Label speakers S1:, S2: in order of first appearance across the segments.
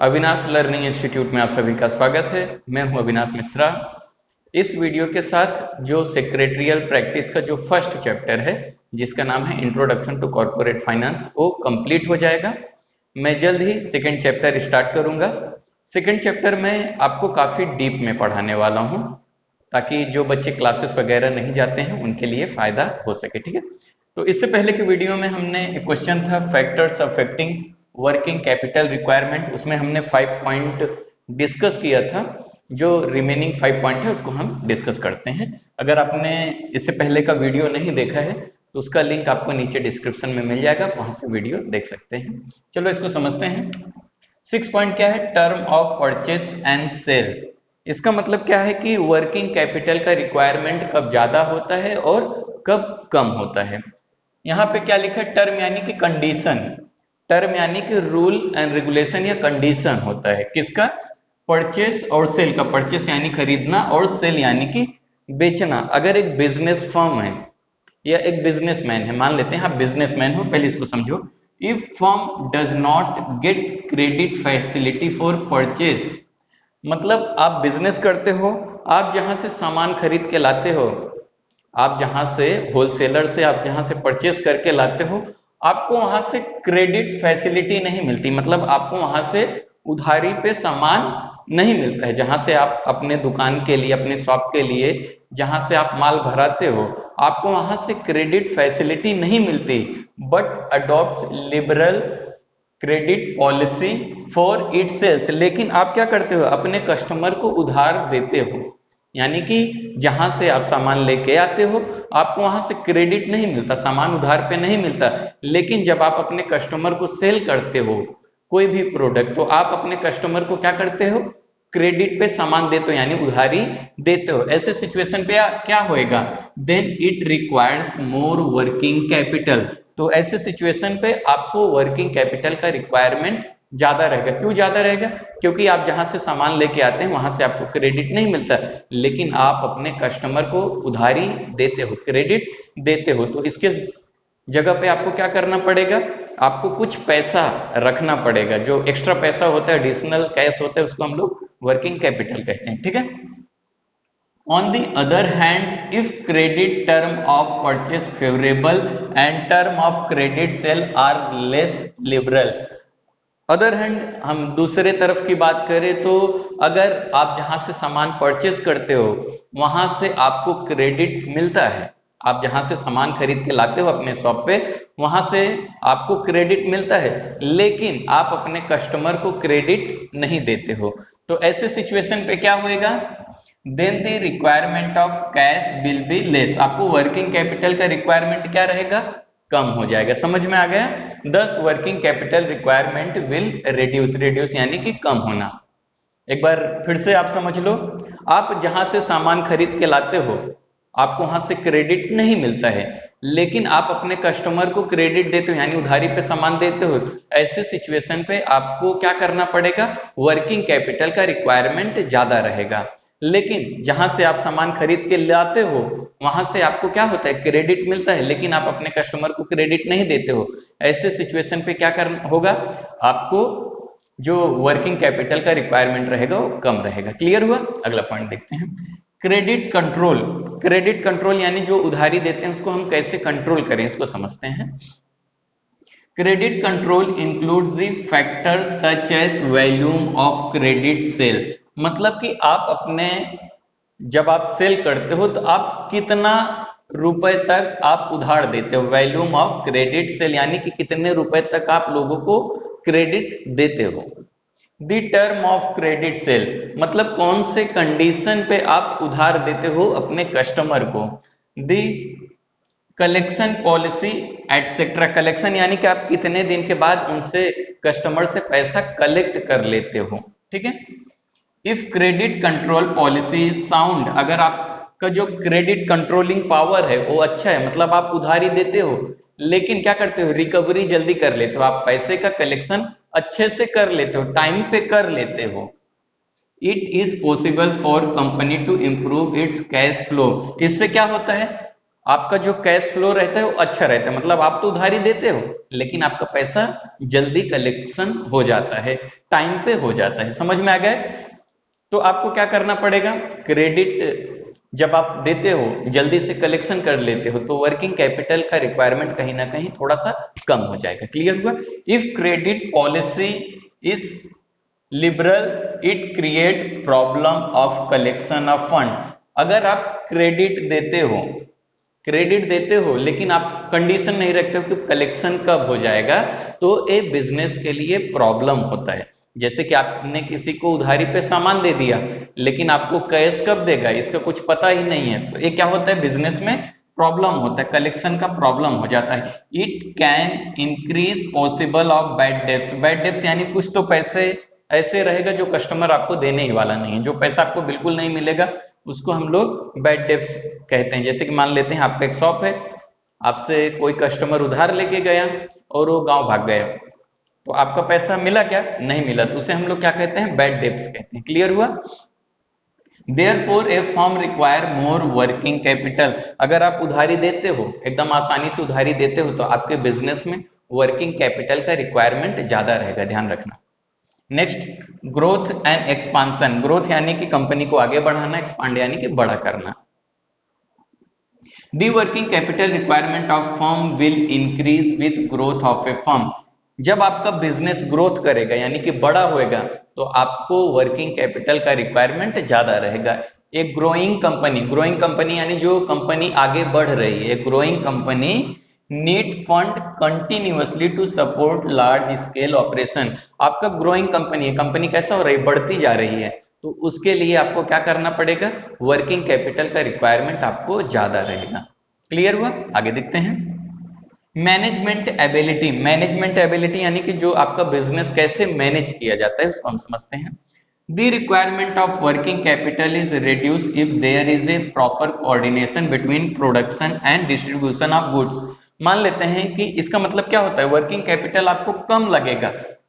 S1: Avinash learning institute में आप सभी का स्वागत है। मैं हूं अविनाश मिश्रा। इस वीडियो के साथ जो सेक्रेटरियल प्रैक्टिस का जो फर्स्ट चैप्टर है जिसका नाम है इंट्रोडक्शन टू कॉर्पोरेट फाइनेंस वो कंप्लीट हो जाएगा। मैं जल्द ही सेकंड चैप्टर स्टार्ट करूंगा। सेकंड चैप्टर में आपको काफ़ी डीप में पढ़ाने वाला हूं ताकि जो बच्चे क्लासेस वगैरह नहीं जाते हैं उनके लिए फ़ायदा हो सके। ठीक है, तो इससे पहले की वीडियो में हमने एक क्वेश्चन था factors affecting working capital requirement, उसमें हमने 5 पॉइंट डिस्कस किया था। जो रिमेनिंग 5 पॉइंट है उसको हम डिस्कस करते हैं। अगर आपने इससे पहले का वीडियो नहीं देखा है तो उसका लिंक आपको नीचे डिस्क्रिप्शन में मिल जाएगा, वहां से वीडियो देख सकते हैं। चलो इसको समझते हैं। 6 पॉइंट क्या है? Term of purchase and sale. इसका मतलब क्या है कि वर्किंग कैपिटल का रिक्वायरमेंट कब ज्यादा होता है और कब कम होता है। यहाँ पे क्या लिखा है? टर्म यानी कि कंडीशन। टर्म यानी कि रूल एंड रेगुलेशन या कंडीशन होता है किसका? परचेस और सेल का। परचेस यानी खरीदना और सेल यानी कि बेचना। अगर एक बिजनेस फर्म है या एक बिजनेसमैन है, मान लेते हैं आप बिजनेसमैन हो, पहले इसको समझो। If firm does not gate credit facility for purchase, मतलब आप बिजनेस करते हो, आप जहां से सामान खरीद के लाते हो, आप जहां से होलसेलर से आप जहां से परचेस करके लाते हो, आपको वहां से क्रेडिट फैसिलिटी नहीं मिलती। मतलब आपको वहां से उधारी पे सामान नहीं मिलता है। जहां से आप अपने दुकान के लिए, अपने शॉप के लिए जहां से आप माल भराते हो, आपको वहां से क्रेडिट फैसिलिटी नहीं मिलती। But adopts liberal credit policy for itself. लेकिन आप क्या करते हो? अपने कस्टमर को उधार देते हो। यानी कि जहां से आप सामान लेके आते हो आपको वहां से क्रेडिट नहीं मिलता, सामान उधार पे नहीं मिलता। लेकिन जब आप अपने कस्टमर को सेल करते हो कोई भी प्रोडक्ट, तो आप अपने कस्टमर को क्या करते हो? क्रेडिट पे सामान देते हो, यानी उधारी देते हो। ऐसे सिचुएशन पे क्या होएगा? Then it requires more working capital. तो ऐसे सिचुएशन पे आपको वर्किंग कैपिटल का रिक्वायरमेंट ज्यादा रहेगा। क्यों ज्यादा रहेगा? क्योंकि आप जहां से सामान लेके आते हैं वहां से आपको क्रेडिट नहीं मिलता, लेकिन आप अपने कस्टमर को उधारी देते हो, क्रेडिट देते हो। तो इसके जगह पे आपको क्या करना पड़ेगा? आपको कुछ पैसा रखना पड़ेगा। जो एक्स्ट्रा पैसा होता है, एडिशनल कैश होता है, उसको हम लोग वर्किंग कैपिटल कहते हैं। ठीक है। On the other hand, if credit term of purchase favorable and term of credit sale are less liberal, other hand हम दूसरे तरफ की बात करें तो अगर आप जहां से सामान परचेस करते हो वहां से आपको क्रेडिट मिलता है, आप जहां से सामान खरीद के लाते हो अपने शॉप पे, वहां से आपको क्रेडिट मिलता है, लेकिन आप अपने कस्टमर को क्रेडिट नहीं देते हो, तो ऐसे सिचुएशन पे क्या होएगा? Then the requirement of cash will be less. आपको वर्किंग कैपिटल का रिक्वायरमेंट क्या रहेगा? कम हो जाएगा। समझ में आ गया? 10 working capital requirement will reduce. Reduce यानी कि कम होना। एक बार फिर से आप समझ लो। आप जहां से सामान खरीद के लाते हो आपको वहां से क्रेडिट नहीं मिलता है, लेकिन आप अपने कस्टमर को क्रेडिट देते हो, यानी उधारी पे सामान देते हो। ऐसे सिचुएशन पे आपको क्या करना पड़ेगा? वर्किंग कैपिटल का रिक्वायरमेंट ज्यादा रहेगा। लेकिन जहां से आप सामान खरीद के लाते हो वहां से आपको क्या होता है? क्रेडिट मिलता है, लेकिन आप अपने कस्टमर को क्रेडिट नहीं देते हो। ऐसे सिचुएशन पे क्या करना होगा? आपको जो वर्किंग कैपिटल का रिक्वायरमेंट रहेगा वो कम रहेगा। क्लियर हुआ? अगला पॉइंट देखते हैं। Credit control. क्रेडिट कंट्रोल यानी जो उधारी देते हैं उसको हम कैसे कंट्रोल करें, इसको समझते हैं। Credit control includes the factors such as volume of credit sale. मतलब कि आप अपने जब आप सेल करते हो तो आप कितना रुपए तक आप उधार देते हो। वॉल्यूम ऑफ क्रेडिट सेल यानी कि कितने रुपए तक आप लोगों को क्रेडिट देते हो। The term of credit sale मतलब कौन से कंडीशन पे आप उधार देते हो अपने कस्टमर को। The collection policy etcetera. Collection यानी कि आप कितने दिन के बाद उनसे कस्टमर से पैसा कलेक्ट कर लेते हो। ठीक है। If credit control policy sound, अगर आपका जो क्रेडिट कंट्रोलिंग पावर है वो अच्छा है, मतलब आप उधारी देते हो लेकिन क्या करते हो? रिकवरी जल्दी कर लेते हो, आप पैसे का कलेक्शन अच्छे से कर लेते हो, टाइम पे कर लेते हो। It is possible for company to improve its cash flow. इससे क्या होता है? आपका जो कैश फ्लो रहता है वो अच्छा रहता है, मतलब आप तो उधारी देते हो लेकिन आपका पैसा जल्दी कलेक्शन हो जाता है, टाइम पे हो जाता है। समझ में आ गया? तो आपको क्या करना पड़ेगा, क्रेडिट जब आप देते हो जल्दी से कलेक्शन कर लेते हो तो वर्किंग कैपिटल का रिक्वायरमेंट कहीं ना कहीं थोड़ा सा कम हो जाएगा। क्लियर हुआ? If credit policy is liberal it create problem of collection of fund. अगर आप क्रेडिट देते हो लेकिन आप कंडीशन नहीं रखते हो कि कलेक्शन कब हो जाएगा, तो ए बिजनेस के लिए प्रॉब्लम होता है। जैसे कि आपने किसी को उधारी पे सामान दे दिया लेकिन आपको कैश कब देगा इसका कुछ पता ही नहीं है, तो ये क्या होता है, बिजनेस में प्रॉब्लम होता है, कलेक्शन का प्रॉब्लम हो जाता है। It can increase possible of bad debts. Bad debts यानी कुछ तो पैसे ऐसे रहेगा जो कस्टमर आपको देने ही वाला नहीं है, जो पैसा आपको बिल्कुल नहीं मिलेगा उसको हम लोग बैड डेब्ट्स कहते हैं। जैसे कि मान लेते हैं आपका एक शॉप है, आपसे कोई कस्टमर उधार लेके गया और वो गांव भाग गया, तो आपका पैसा मिला क्या, नहीं मिला, तो उसे हम लोग क्या कहते हैं, बैड डेब्ट्स कहते हैं। क्लियर हुआ? Therefore, a firm require more working capital। अगर आप उधारी देते हो, एकदम आसानी से उधारी देते हो, तो आपके बिजनेस में वर्किंग कैपिटल का रिक्वायरमेंट ज्यादा रहेगा, ध्यान रखना। Next, growth and expansion. Growth यानी कि कंपनी को आगे बढ़ाना, एक्सपांड यानी कि बड़ा करना। The working capital requirement of firm will increase with growth of A firm. जब आपका बिजनेस ग्रोथ करेगा यानी कि बड़ा होएगा तो आपको वर्किंग कैपिटल का रिक्वायरमेंट ज्यादा रहेगा। एक ग्रोइंग कंपनी यानी जो कंपनी आगे बढ़ रही है, growing company need fund continuously to support large scale operation. आपका ग्रोइंग कंपनी है, कंपनी कैसा हो रही है, बढ़ती जा रही है, तो उसके लिए आपको क्या करना पड़ेगा, वर्किंग कैपिटल का रिक्वायरमेंट आपको ज्यादा रहेगा। क्लियर हुआ? आगे देखते हैं। मैनेजमेंट एबिलिटी यानी कि जो आपका बिजनेस कैसे मैनेज किया जाता है उसको हम समझते हैं। The requirement of working capital is reduce if there is a proper coordination between production and distribution of goods. मान लेते हैं कि इसका मतलब क्या होता है, वर्किंग कैपिटल आपको कम लगेगा।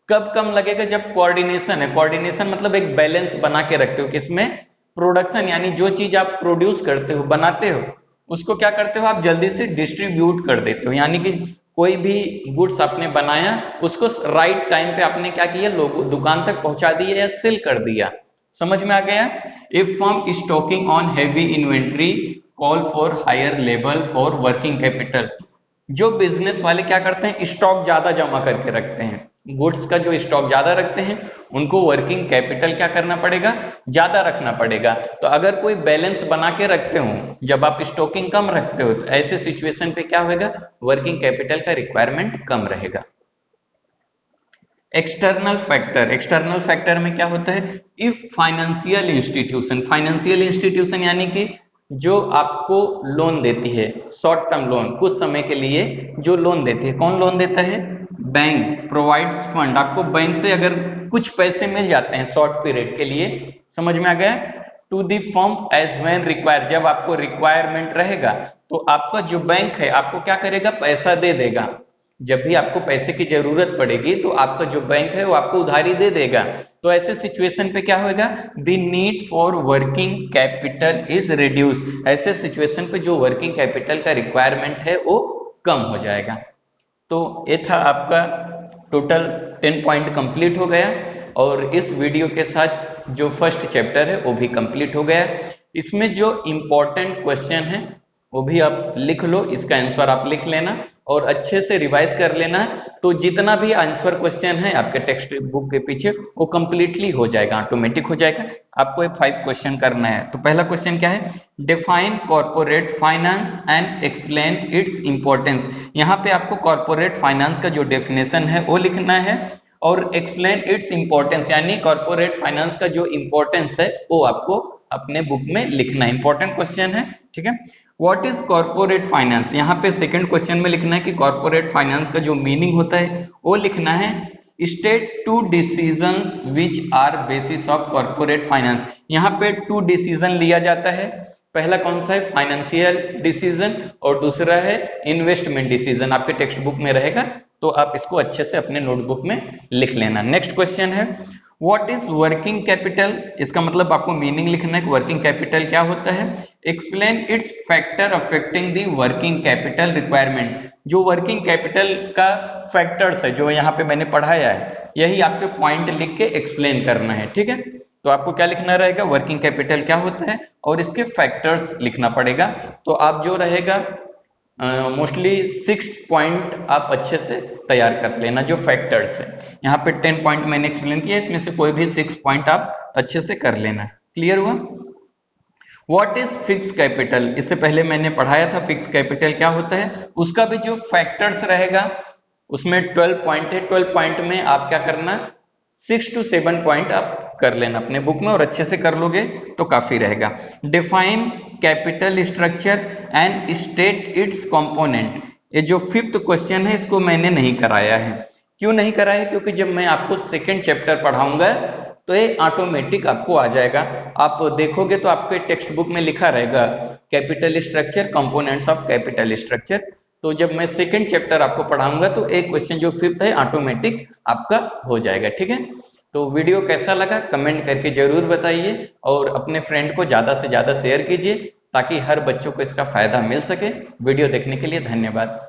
S1: कब कम लगेगा, जब कोऑर्डिनेशन है। कोऑर्डिनेशन मतलब एक बैलेंस बना के रखते हो, किसमें, प्रोडक्शन यानी जो चीज आप प्रोड्यूस करते हो, बनाते हो, उसको क्या करते हो आप जल्दी से डिस्ट्रीब्यूट कर देते हो। यानी कि कोई भी गुड्स आपने बनाया उसको राइट टाइम पे आपने क्या किया, लोगों दुकान तक पहुंचा दिया या सेल कर दिया। समझ में आ गया? If firm stocking on heavy inventory call for higher level for working capital. जो बिजनेस वाले क्या करते हैं, स्टॉक ज्यादा जमा करके रखते हैं, गुड्स का जो स्टॉक ज्यादा रखते हैं उनको वर्किंग कैपिटल क्या करना पड़ेगा, ज्यादा रखना पड़ेगा। तो अगर कोई बैलेंस बना के रखते हो, जब आप स्टॉकिंग कम रखते हो, तो ऐसे सिचुएशन पे क्या होगा, वर्किंग कैपिटल का रिक्वायरमेंट कम रहेगा। एक्सटर्नल फैक्टर में क्या होता है, इफ फाइनेंशियल इंस्टीट्यूशन यानी कि जो आपको लोन देती है, शॉर्ट टर्म लोन, कुछ समय के लिए जो लोन देती है, कौन लोन देता है, बैंक प्रोवाइड्स फंड। आपको बैंक से अगर कुछ पैसे मिल जाते हैं शॉर्ट पीरियड के लिए, समझ में आ गया, to the firm as when require. जब आपको रिक्वायरमेंट रहेगा तो आपका जो बैंक है आपको क्या करेगा, पैसा दे देगा। जब भी आपको पैसे की जरूरत पड़ेगी तो आपका जो बैंक है वो आपको उधारी दे देगा। तो ऐसे सिचुएशन पे क्या होगा, the need for working capital is reduce. ऐसे सिचुएशन पे जो वर्किंग कैपिटल का रिक्वायरमेंट है वो कम हो जाएगा। तो ये था आपका टोटल 10 पॉइंट कंप्लीट हो गया, और इस वीडियो के साथ जो फर्स्ट चैप्टर है वो भी कंप्लीट हो गया। इसमें जो इंपॉर्टेंट क्वेश्चन है वो भी आप लिख लो, इसका आंसर आप लिख लेना और अच्छे से रिवाइज कर लेना। तो जितना भी आंसर क्वेश्चन है आपके टेक्स्ट बुक के पीछे वो कंप्लीटली हो जाएगा, ऑटोमेटिक हो जाएगा। आपको एक 5 क्वेश्चन करना है। तो पहला क्वेश्चन क्या है, define corporate finance and explain its importance. यहाँ पे आपको कॉर्पोरेट फाइनेंस का जो डेफिनेशन है वो लिखना है और एक्सप्लेन इट्स इंपॉर्टेंस यानी कॉर्पोरेट फाइनेंस का जो इंपॉर्टेंस है वो आपको अपने बुक में लिखना है। इंपॉर्टेंट क्वेश्चन है, ठीक है। व्हाट इज कॉर्पोरेट फाइनेंस, यहाँ पे सेकंड क्वेश्चन में लिखना है कि कॉर्पोरेट फाइनेंस का जो मीनिंग होता है वो लिखना है। State 2 decisions which are basis of corporate finance. यहाँ पे 2 डिसीजन लिया जाता है, पहला कौन सा है, फाइनेंशियल डिसीजन, और दूसरा है इन्वेस्टमेंट डिसीजन। आपके टेक्स्ट बुक में रहेगा तो आप इसको अच्छे से अपने नोटबुक में लिख लेना। नेक्स्ट क्वेश्चन है, व्हाट इज वर्किंग कैपिटल, इसका मतलब आपको मीनिंग लिखना है कि वर्किंग कैपिटल क्या होता है। Explain it's factor affecting the working capital requirement, जो वर्किंग कैपिटल का फैक्टर्स है जो यहाँ पे मैंने पढ़ाया है, यही आपके पॉइंट लिख के एक्सप्लेन करना है, ठीक है। तो आपको क्या लिखना रहेगा, वर्किंग कैपिटल क्या होता है और इसके फैक्टर्स लिखना पड़ेगा। तो आप जो रहेगा मोस्टली 6 पॉइंट आप अच्छे से तैयार कर लेना जो फैक्टर्स है। यहाँ पे 10 पॉइंट मैंने एक्सप्लेन किया, इसमें से कोई भी 6 पॉइंट आप अच्छे से कर लेना। क्लियर हुआ। व्हाट इज फिक्स कैपिटल, इससे पहले मैंने पढ़ाया था फिक्स कैपिटल क्या होता है, उसका भी जो फैक्टर्स रहेगा उसमें 12 पॉइंट है। 12 पॉइंट में आप क्या करना, 6 to 7 पॉइंट आप कर लेना अपने बुक में और अच्छे से कर लोगे तो काफी रहेगा। Define capital structure and state it's component, ये जो 5th क्वेश्चन है इसको मैंने नहीं कराया है। क्यों नहीं कराया है, क्योंकि जब मैं आपको सेकंड चैप्टर पढ़ाऊंगा तो ये ऑटोमेटिक आपको आ जाएगा। आप देखोगे तो आपके टेक्स्ट बुक में लिखा रहेगा capital structure, components of capital structure. तो जब मैं सेकंड चैप्टर आपको पढ़ाऊंगा तो एक क्वेश्चन जो 5th है ऑटोमेटिक आपका हो जाएगा, ठीक है। तो वीडियो कैसा लगा कमेंट करके जरूर बताइए और अपने फ्रेंड को ज्यादा से ज्यादा शेयर कीजिए ताकि हर बच्चों को इसका फायदा मिल सके। वीडियो देखने के लिए धन्यवाद।